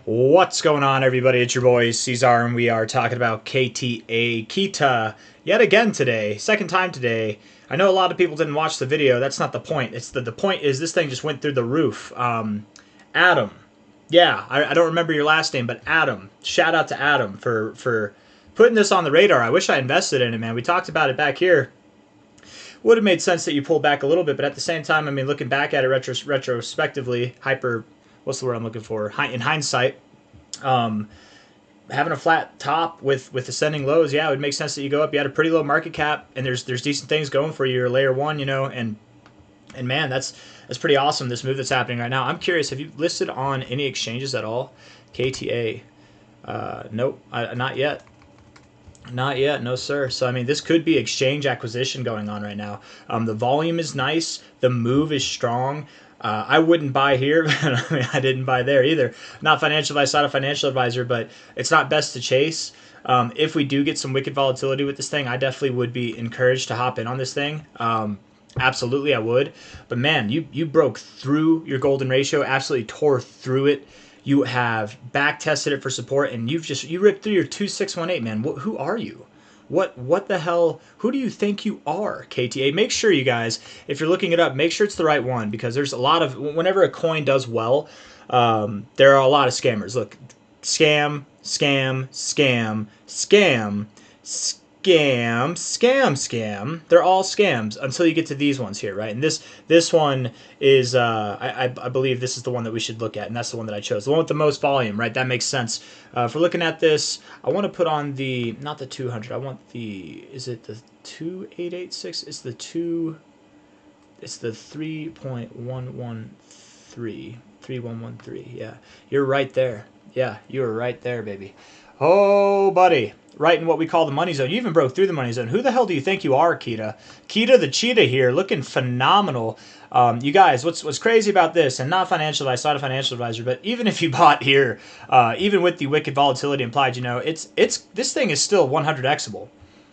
What's going on, everybody? It's your boy C-Zar, and we are talking about KTA Keeta yet again today. Second time today. I know a lot of people didn't watch the video. That's not the point. It's the point is this thing just went through the roof. Adam. Yeah, I don't remember your last name, but Adam. Shout out to Adam for putting this on the radar. I wish I invested in it, man. We talked about it back here. Would have made sense that you pulled back a little bit, but at the same time, I mean, looking back at it retrospectively, what's the word I'm looking for? In hindsight, having a flat top with ascending lows, yeah, it would make sense that you go up. You had a pretty low market cap, and there's decent things going for you. You're layer one, you know, and man, that's pretty awesome. This move that's happening right now. I'm curious, have you listed on any exchanges at all? KTA, nope, not yet. Not yet, no sir. So I mean, this could be exchange acquisition going on right now. The volume is nice. The move is strong. I wouldn't buy here. I mean, I didn't buy there either. Not financial advice, not a financial advisor, but it's not best to chase. If we do get some wicked volatility with this thing, I definitely would be encouraged to hop in on this thing. Absolutely, I would. But man, you broke through your golden ratio, absolutely tore through it. You have back tested it for support, and you ripped through your 2618, man. Who are you? What the hell? Who do you think you are, KTA? Make sure, you guys, if you're looking it up, make sure it's the right one, because there's a lot of, whenever a coin does well, there are a lot of scammers. Look, scam, scam, scam, scam, scam, scam, scam. They're all scams until you get to these ones here, right? And this one is, I believe this is the one that we should look at, and that's the one that I chose. The one with the most volume, right? That makes sense. If we're looking at this, I want to put on the, not the 200, I want the, is it the 2886? It's the 3.113, 3113, yeah. You're right there. Yeah, you were right there, baby. Oh, buddy. Right in what we call the money zone. You even broke through the money zone. Who the hell do you think you are, Keeta? Keeta the cheetah here, looking phenomenal. You guys, what's crazy about this, and not financial advice, not a financial advisor, but even if you bought here, even with the wicked volatility implied, you know, this thing is still 100xable.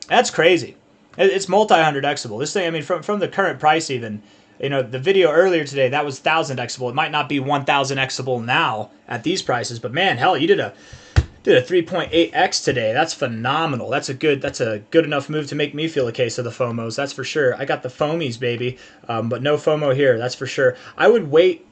That's crazy. It's multi-100xable. This thing, I mean, from the current price even, you know, the video earlier today, that was 1000xable. It might not be 1000xable now at these prices, but man, hell, you did a 3.8x today. That's phenomenal. That's a good enough move to make me feel a case of the FOMOs. That's for sure. I got the foamies, baby, but no FOMO here. That's for sure. I would wait.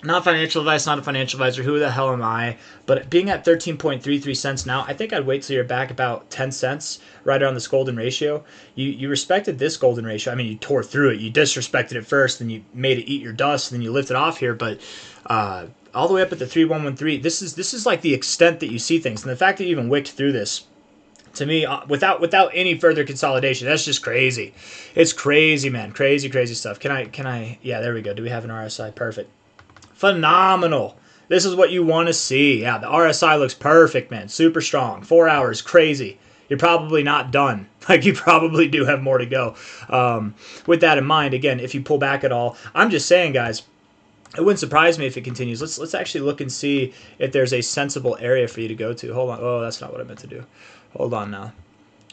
Not financial advice, not a financial advisor. Who the hell am I? But being at 13.33 cents now, I think I'd wait till you're back about 10 cents, right around this golden ratio. You respected this golden ratio. I mean, you tore through it. You disrespected it first, then you made it eat your dust, and then you lifted off here. But all the way up at the 3113, this is like the extent that you see things, and the fact that you even wicked through this, to me, without any further consolidation, that's just crazy. It's crazy, man. Crazy stuff. Can I? Yeah, there we go. Do we have an RSI? Perfect. Phenomenal. This is what you want to see. Yeah, the RSI looks perfect, man. Super strong. 4 hours. Crazy. You're probably not done. Like, you probably do have more to go. With that in mind, again, if you pull back at all, I'm just saying, guys, it wouldn't surprise me if it continues. Let's actually look and see if there's a sensible area for you to go to. Hold on. Oh, that's not what I meant to do. Hold on now.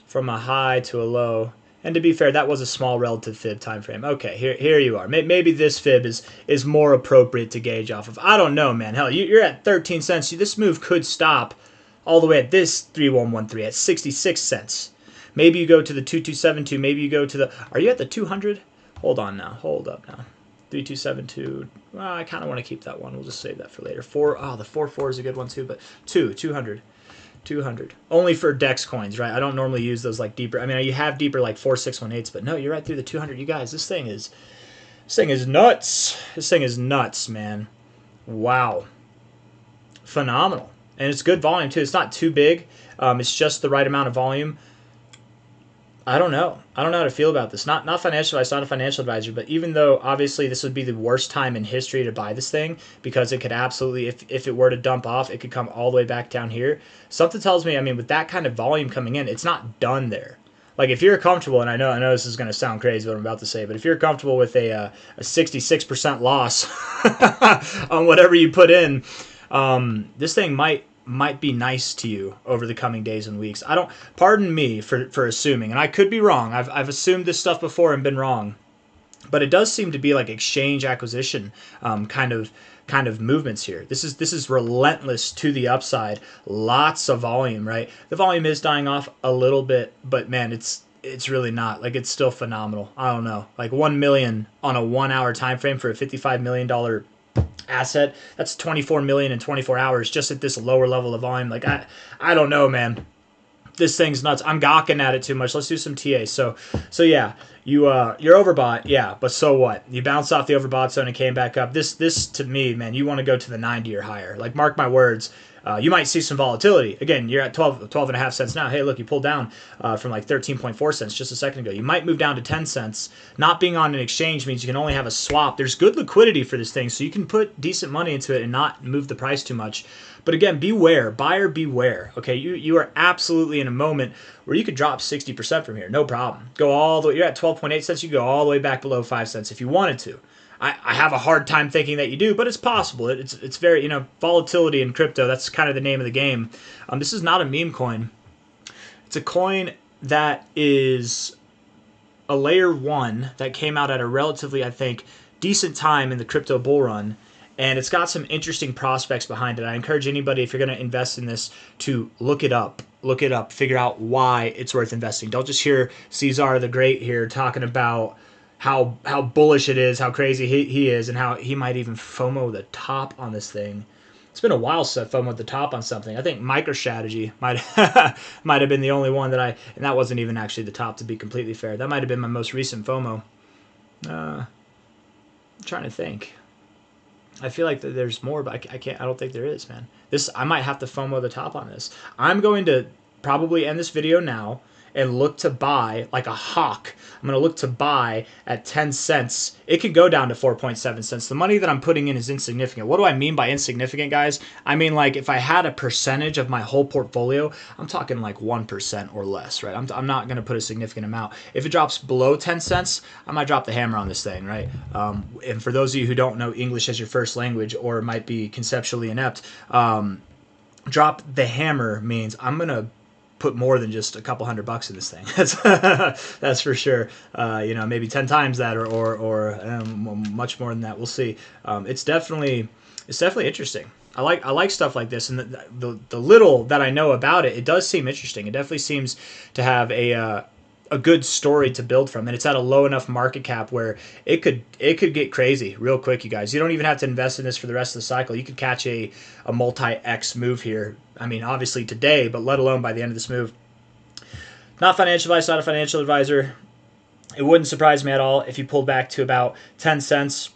From a high to a low. And to be fair, that was a small relative fib time frame. Okay, here you are. Maybe this fib is more appropriate to gauge off of. I don't know, man. Hell, you're at 13 cents. This move could stop all the way at this 3113 at 66 cents. Maybe you go to the 2272. Maybe you go to the... Are you at the 200? Hold on now. Hold up now. 3272. Well, I kind of want to keep that one. We'll just save that for later. The 44 is a good one too, but 200. 200. Only for DEX coins, right? I don't normally use those like deeper. I mean, you have deeper like 4618s, but no, you're right through the 200. You guys, this thing is nuts. This thing is nuts, man. Wow. Phenomenal. And it's good volume too. It's not too big. It's just the right amount of volume. I don't know. I don't know how to feel about this. Not financial advice, not a financial advisor, but even though obviously this would be the worst time in history to buy this thing, because it could absolutely, if it were to dump off, it could come all the way back down here. Something tells me, I mean, with that kind of volume coming in, it's not done there. Like, if you're comfortable, and I know this is going to sound crazy what I'm about to say, but if you're comfortable with a 66% loss on whatever you put in, this thing might be nice to you over the coming days and weeks. Pardon me for assuming, and I could be wrong. I've assumed this stuff before and been wrong, but it does seem to be like exchange acquisition kind of kind of movements here. This is relentless to the upside. Lots of volume, right? The volume is dying off a little bit, but man, it's really not. Like, it's still phenomenal. I don't know. Like 1 million on a 1 hour time frame for a $55 million asset. That's 24 million in 24 hours just at this lower level of volume. Like, I don't know, man. This thing's nuts. I'm gawking at it too much. Let's do some TA. So yeah, you're overbought, yeah, but so what? You bounced off the overbought zone and came back up. This to me, man, you want to go to the 90 or higher. Like, mark my words. You might see some volatility. Again, you're at 12 and a half cents now. Hey, look, you pulled down from like 13.4 cents just a second ago. You might move down to 10 cents. Not being on an exchange means you can only have a swap. There's good liquidity for this thing, so you can put decent money into it and not move the price too much. But again, beware, buyer beware. Okay, you are absolutely in a moment where you could drop 60% from here, no problem. Go all the way. You're at 12.8 cents. You go all the way back below 5 cents if you wanted to. I have a hard time thinking that you do, but it's possible. It's very, volatility in crypto. That's kind of the name of the game. This is not a meme coin. It's a coin that is a layer 1 that came out at a relatively, I think, decent time in the crypto bull run. And it's got some interesting prospects behind it. I encourage anybody, if you're going to invest in this, to look it up, figure out why it's worth investing. Don't just hear C-Zar the Great here talking about how bullish it is, how crazy he is, and how he might even FOMO the top on this thing. It's been a while since I FOMOed the top on something. I think MicroStrategy might have been the only one and that wasn't even actually the top, to be completely fair. That might have been my most recent FOMO. I'm trying to think. I feel like there's more, but I don't think there is, man. I might have to FOMO the top on this. I'm going to probably end this video now and look to buy like a hawk. I'm going to look to buy at 10 cents. It could go down to 4.7 cents. The money that I'm putting in is insignificant. What do I mean by insignificant, guys? I mean, like, if I had a percentage of my whole portfolio, I'm talking like 1% or less, right? I'm not going to put a significant amount. If it drops below 10 cents, I might drop the hammer on this thing, right? And for those of you who don't know English as your first language or might be conceptually inept, drop the hammer means I'm going to put more than just a couple $100 in this thing. That's for sure. Maybe 10 times that or much more than that. We'll see. It's definitely interesting. I like stuff like this, and the little that I know about it does seem interesting. It definitely seems to have a good story to build from, and it's at a low enough market cap where it could get crazy real quick, you guys. You don't even have to invest in this for the rest of the cycle. You could catch a multi-X move here. I mean, obviously today, but let alone by the end of this move. Not financial advice, not a financial advisor. It wouldn't surprise me at all if you pulled back to about 10 cents,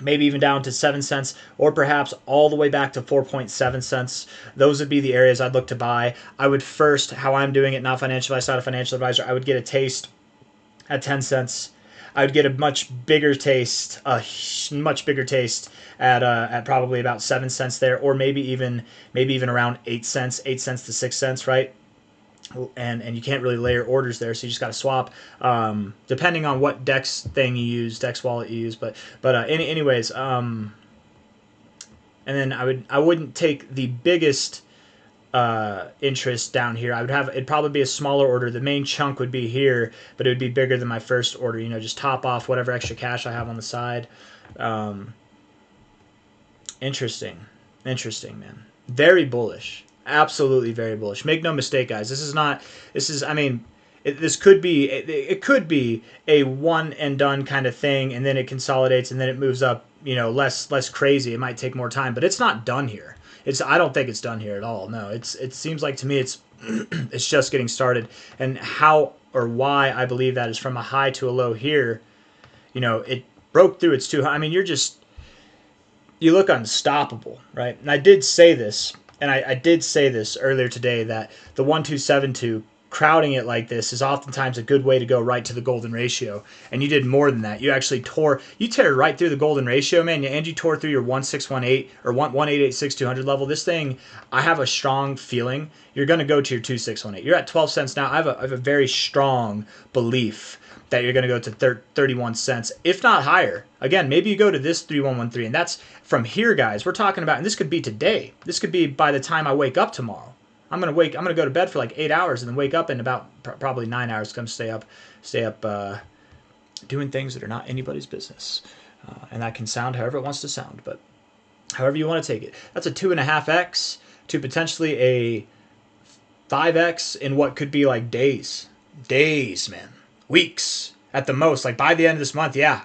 maybe even down to 7 cents, or perhaps all the way back to 4.7 cents. Those would be the areas I'd look to buy. I would first, how I'm doing it, not financial advice, not a financial advisor, I would get a taste at 10 cents. I would get a much bigger taste at probably about 7 cents there, or maybe even around 8 cents to 6 cents, right? And you can't really layer orders there, so you just got to swap depending on what DEX wallet you use. But anyways, and then I wouldn't take the biggest interest down here. It'd probably be a smaller order. The main chunk would be here, but it would be bigger than my first order. Just top off whatever extra cash I have on the side. Interesting, man. Very bullish. Absolutely very bullish. Make no mistake, guys. This could be a one and done kind of thing, and then it consolidates and then it moves up, less crazy. It might take more time, but it's not done here. I don't think it's done here at all. No, it seems like to me it's it's just getting started. And how or why I believe that is from a high to a low here. It broke through its 200. I mean, you look unstoppable, right? And I did say this earlier today, that the 1272 crowding it like this is oftentimes a good way to go right to the golden ratio. And you did more than that. You actually tear right through the golden ratio, man, and you tore through your 1618 or 1886 level. This thing, I have a strong feeling you're going to go to your 2618. You're at 12 cents now. I have a very strong belief that you're going to go to 31 cents, if not higher. Again, maybe you go to this 3113, and that's from here, guys. We're talking about, and this could be today. This could be by the time I wake up tomorrow. I'm gonna go to bed for like 8 hours and then wake up in about probably 9 hours. Come stay up, doing things that are not anybody's business, and that can sound however it wants to sound. But however you want to take it. That's a 2.5x to potentially a 5x in what could be like days. Days, man. Weeks at the most. Like by the end of this month, yeah.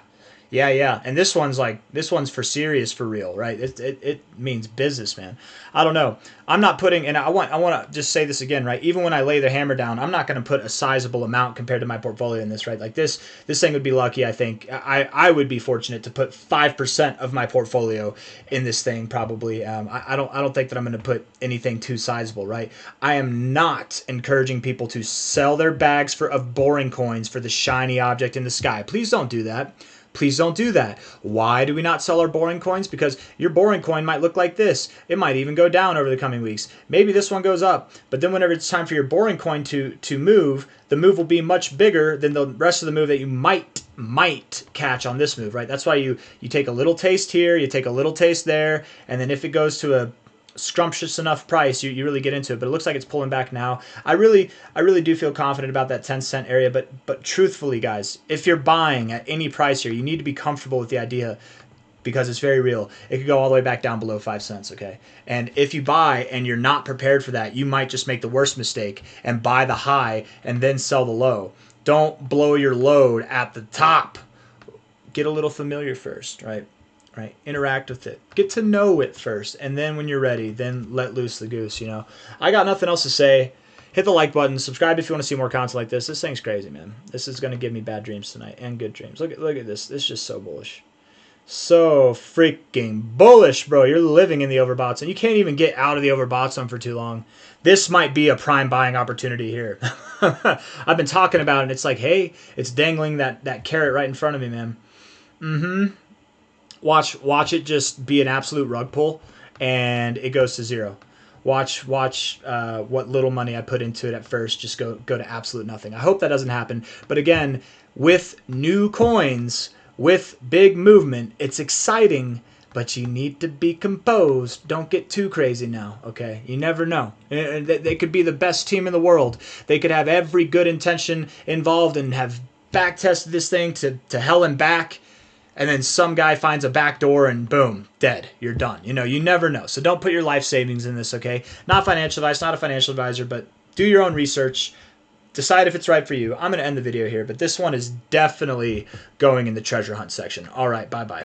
Yeah. And this one's for serious, for real, right? It means business, man. I don't know. I'm not putting, and I want to just say this again, right? Even when I lay the hammer down, I'm not going to put a sizable amount compared to my portfolio in this, right? Like this thing would be lucky. I think I would be fortunate to put 5% of my portfolio in this thing, probably. I don't think that I'm going to put anything too sizable, right? I am not encouraging people to sell their bags of boring coins for the shiny object in the sky. Please don't do that. Please don't do that. Why do we not sell our boring coins? Because your boring coin might look like this. It might even go down over the coming weeks. Maybe this one goes up. But then whenever it's time for your boring coin to move, the move will be much bigger than the rest of the move that you might catch on this move, right? That's why you take a little taste here, you take a little taste there, and then if it goes to a scrumptious enough price, you really get into it. But it looks like it's pulling back now. I really do feel confident about that 10-cent area, but truthfully, guys, if you're buying at any price here, you need to be comfortable with the idea, because it's very real. It could go all the way back down below 5 cents, okay? And if you buy and you're not prepared for that, you might just make the worst mistake and buy the high and then sell the low. Don't blow your load at the top. Get a little familiar first, right? Right, interact with it, get to know it first, and then when you're ready, then let loose the goose. I got nothing else to say. Hit the like button, subscribe if you want to see more content like this. This thing's crazy, man. This is going to give me bad dreams tonight, and good dreams. Look at this. This is just so bullish. So freaking bullish, bro. You're living in the overbought zone. You can't even get out of the overbought zone for too long. This might be a prime buying opportunity here. I've been talking about it, and it's like, hey, it's dangling that carrot right in front of me, man. Watch it just be an absolute rug pull, and it goes to zero. Watch what little money I put into it at first just go to absolute nothing. I hope that doesn't happen. But again, with new coins, with big movement, it's exciting, but you need to be composed. Don't get too crazy now, okay? You never know. They could be the best team in the world. They could have every good intention involved and have back tested this thing to hell and back. And then some guy finds a back door and boom, dead. You're done. You never know. So don't put your life savings in this, okay? Not financial advice, not a financial advisor, but do your own research. Decide if it's right for you. I'm going to end the video here, but this one is definitely going in the treasure hunt section. All right, bye-bye.